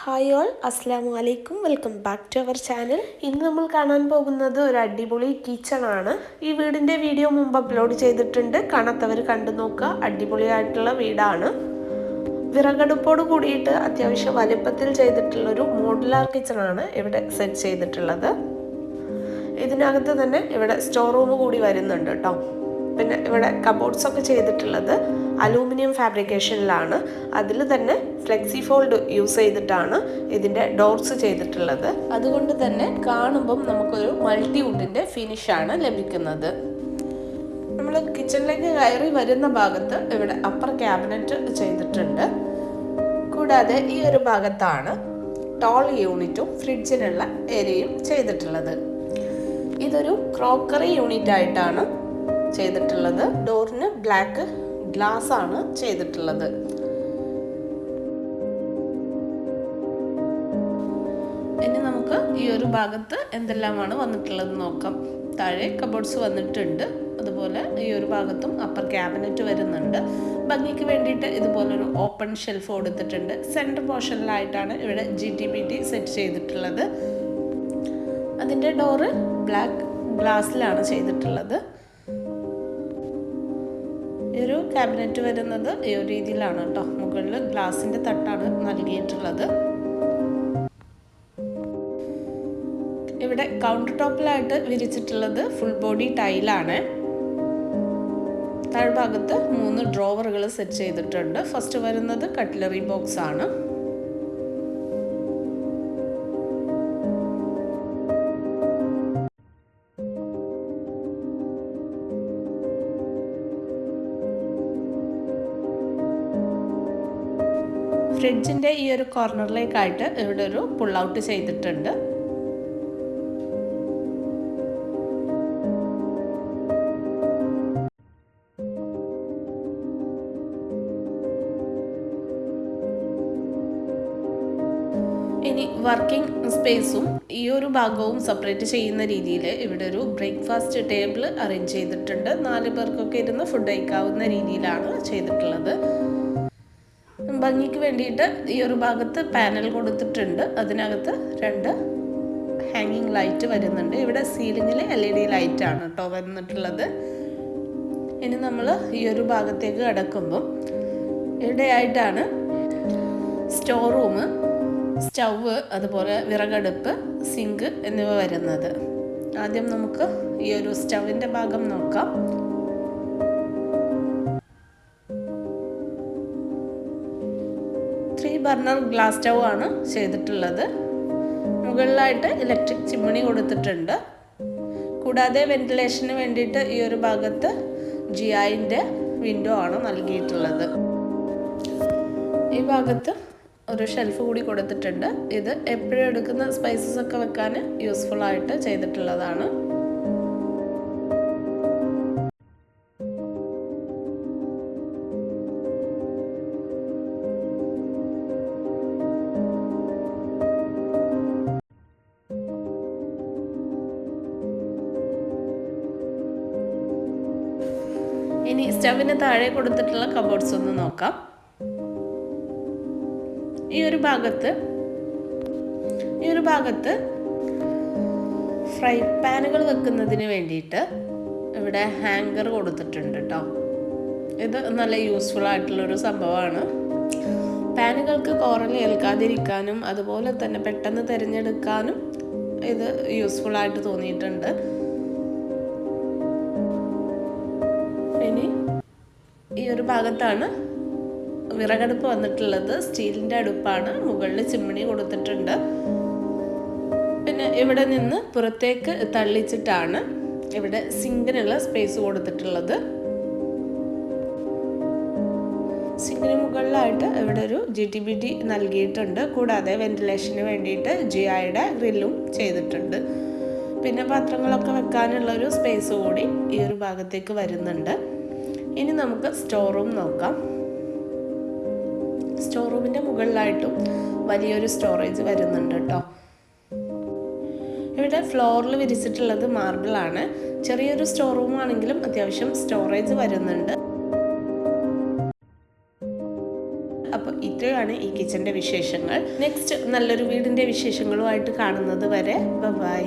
Hi all, അസ്സലാമു അലൈക്കും. Welcome back to our channel. ഇന്ന് നമ്മൾ കാണാൻ പോകുന്നത് ഒരു അടിപൊളി കിച്ചണാണ്. ഈ വീടിൻ്റെ വീഡിയോ മുമ്പ് അപ്ലോഡ് ചെയ്തിട്ടുണ്ട്, കാണാത്തവർ കണ്ടു നോക്കുക. അടിപൊളിയായിട്ടുള്ള വീടാണ്. വിറകടുപ്പോട് കൂടിയിട്ട് അത്യാവശ്യം വലുപ്പത്തിൽ ചെയ്തിട്ടുള്ളൊരു മോഡുലാർ കിച്ചണാണ് ഇവിടെ സെറ്റ് ചെയ്തിട്ടുള്ളത്. ഇതിനകത്ത് തന്നെ ഇവിടെ സ്റ്റോർ റൂം കൂടി വരുന്നുണ്ട് കേട്ടോ. പിന്നെ ഇവിടെ കബോർഡ്സൊക്കെ ചെയ്തിട്ടുള്ളത് അലൂമിനിയം ഫാബ്രിക്കേഷനിലാണ്. അതിൽ തന്നെ ഫ്ലെക്സി ഫോൾഡ് യൂസ് ചെയ്തിട്ടാണ് ഇതിൻ്റെ ഡോർസ് ചെയ്തിട്ടുള്ളത്. അതുകൊണ്ട് തന്നെ കാണുമ്പം നമുക്കൊരു മൾട്ടി വുഡിൻ്റെ ഫിനിഷാണ് ലഭിക്കുന്നത്. നമ്മൾ കിച്ചണിലേക്ക് കയറി വരുന്ന ഭാഗത്ത് ഇവിടെ അപ്പർ ക്യാബിനറ്റ് ചെയ്തിട്ടുണ്ട്. കൂടാതെ ഈ ഒരു ഭാഗത്താണ് ടോൾ യൂണിറ്റും ഫ്രിഡ്ജിനുള്ള ഏരിയയും ചെയ്തിട്ടുള്ളത്. ഇതൊരു ക്രോക്കറി യൂണിറ്റ് ആയിട്ടാണ് ചെയ്തിട്ടുള്ളത്. ഡോറിന് ബ്ലാക്ക് ഗ്ലാസ് ആണ് ചെയ്തിട്ടുള്ളത്. ഇനി നമുക്ക് ഈ ഒരു ഭാഗത്ത് എന്തെല്ലാമാണ് വന്നിട്ടുള്ളത് നോക്കാം. താഴെ കബോർഡ്സ് വന്നിട്ടുണ്ട്. അതുപോലെ ഈ ഒരു ഭാഗത്തും അപ്പർ ക്യാബിനറ്റ് വരുന്നുണ്ട്. ഭംഗിക്ക് വേണ്ടിയിട്ട് ഇതുപോലൊരു ഓപ്പൺ ഷെൽഫ് കൊടുത്തിട്ടുണ്ട്. സെൻറ്റർ പോർഷനിലായിട്ടാണ് ഇവിടെ GTBT സെറ്റ് ചെയ്തിട്ടുള്ളത്. അതിൻ്റെ ഡോറ് ബ്ലാക്ക് ഗ്ലാസ്സിലാണ് ചെയ്തിട്ടുള്ളത്. ഈ ഒരു ക്യാബിനറ്റ് വരുന്നത് ഈ ഒരു രീതിയിലാണ് കേട്ടോ. മുകളിൽ ഗ്ലാസിൻ്റെ തട്ടാണ് നൽകിയിട്ടുള്ളത്. ഇവിടെ കൗണ്ടർ ടോപ്പിലായിട്ട് വിരിച്ചിട്ടുള്ളത് ഫുൾ ബോഡി ടൈലാണ്. താഴ്ഭാഗത്ത് 3 ഡ്രോവറുകൾ സെറ്റ് ചെയ്തിട്ടുണ്ട്. ഫസ്റ്റ് വരുന്നത് കട്ട്ലറി ബോക്സ് ആണ്. ഫ്രിഡ്ജിൻ്റെ ഈ ഒരു കോർണറിലേക്കായിട്ട് ഇവിടെ ഒരു പുൾ ഔട്ട് ചെയ്തിട്ടുണ്ട്. ഇനി വർക്കിംഗ് സ്പേസും ഈ ഒരു ഭാഗവും സെപ്പറേറ്റ് ചെയ്യുന്ന രീതിയിൽ ഇവിടെ ഒരു ബ്രേക്ക്ഫാസ്റ്റ് ടേബിൾ അറേഞ്ച് ചെയ്തിട്ടുണ്ട്. 4 പേർക്കൊക്കെ ഇരുന്ന് ഫുഡ് കഴിക്കാവുന്ന രീതിയിലാണ് ചെയ്തിട്ടുള്ളത്. ഭംഗിക്ക് വേണ്ടിയിട്ട് ഈ ഒരു ഭാഗത്ത് പാനൽ കൊടുത്തിട്ടുണ്ട്. അതിനകത്ത് 2 ഹാങ്ങിങ് ലൈറ്റ് വരുന്നുണ്ട്. ഇവിടെ സീലിങ്ങിൽ LED ലൈറ്റാണ് കേട്ടോ വന്നിട്ടുള്ളത്. ഇനി നമ്മൾ ഈ ഒരു ഭാഗത്തേക്ക് കടക്കുമ്പം ഇവിടെയായിട്ടാണ് സ്റ്റോർ റൂം, സ്റ്റൗവ്, അതുപോലെ വിറകടുപ്പ്, സിങ്ക് എന്നിവ വരുന്നത്. ആദ്യം നമുക്ക് ഈ ഒരു സ്റ്റൗവിൻ്റെ ഭാഗം നോക്കാം. ബർണർ ഗ്ലാസ് സ്റ്റൗ ആണ് ചെയ്തിട്ടുള്ളത്. മുകളിലായിട്ട് ഇലക്ട്രിക് ചിമ്മിണി കൊടുത്തിട്ടുണ്ട്. കൂടാതെ വെന്റിലേഷന് വേണ്ടിയിട്ട് ഈ ഒരു ഭാഗത്ത് GIൻ്റെ വിൻഡോ ആണ് നൽകിയിട്ടുള്ളത്. ഈ ഭാഗത്ത് ഒരു ഷെൽഫ് കൂടി കൊടുത്തിട്ടുണ്ട്. ഇത് എപ്പോഴും എടുക്കുന്ന സ്പൈസസ് ഒക്കെ വെക്കാൻ യൂസ്ഫുൾ ആയിട്ട് ചെയ്തിട്ടുള്ളതാണ്. ഇനി സ്റ്റവിന് താഴെ കൊടുത്തിട്ടുള്ള കബോർഡ്സ് ഒന്ന് നോക്കാം. ഈ ഒരു ഭാഗത്ത് ഫ്രൈ പാനുകൾ വെക്കുന്നതിന് വേണ്ടിയിട്ട് ഇവിടെ ഹാങ്കർ കൊടുത്തിട്ടുണ്ട് കേട്ടോ. ഇത് നല്ല യൂസ്ഫുൾ ആയിട്ടുള്ളൊരു സംഭവമാണ്. പാനുകൾക്ക് കോറൽ ഏൽക്കാതിരിക്കാനും അതുപോലെ തന്നെ പെട്ടെന്ന് തിരഞ്ഞെടുക്കാനും ഇത് യൂസ്ഫുൾ ആയിട്ട് തോന്നിയിട്ടുണ്ട്. ഇനി ഈ ഒരു ഭാഗത്താണ് വിറകടുപ്പ് വന്നിട്ടുള്ളത്. സ്റ്റീലിൻ്റെ അടുപ്പാണ്. മുകളിൽ ചിമ്മിണി കൊടുത്തിട്ടുണ്ട്. പിന്നെ ഇവിടെ നിന്ന് പുറത്തേക്ക് തള്ളിച്ചിട്ടാണ് ഇവിടെ സിങ്കിനുള്ള സ്പേസ് കൊടുത്തിട്ടുള്ളത്. സിങ്കിന് മുകളിലായിട്ട് ഇവിടെ ഒരു GTBT നൽകിയിട്ടുണ്ട്. കൂടാതെ വെന്റിലേഷന് വേണ്ടിയിട്ട് GIയുടെ ഗ്രില്ലും ചെയ്തിട്ടുണ്ട്. പിന്നെ പാത്രങ്ങളൊക്കെ വെക്കാനുള്ള ഒരു സ്പേസ് കൂടി ഈ ഒരു ഭാഗത്തേക്ക് വരുന്നുണ്ട്. ഇനി നമുക്ക് സ്റ്റോർ റൂം നോക്കാം. സ്റ്റോർ റൂമിൻ്റെ മുകളിലായിട്ടും വലിയൊരു സ്റ്റോറേജ് വരുന്നുണ്ട് കേട്ടോ. ഇവിടെ ഫ്ലോറിൽ വിരിച്ചിട്ടുള്ളത് മാർബിളാണ്. ചെറിയൊരു സ്റ്റോർ റൂം ആണെങ്കിലും അത്യാവശ്യം സ്റ്റോറേജ് വരുന്നുണ്ട്. അപ്പോൾ ഇത്രയാണ് ഈ കിച്ചൻ്റെ വിശേഷങ്ങൾ. നെക്സ്റ്റ് നല്ലൊരു വീടിൻ്റെ വിശേഷങ്ങളുമായിട്ട് കാണുന്നത് വരെ ബൈ.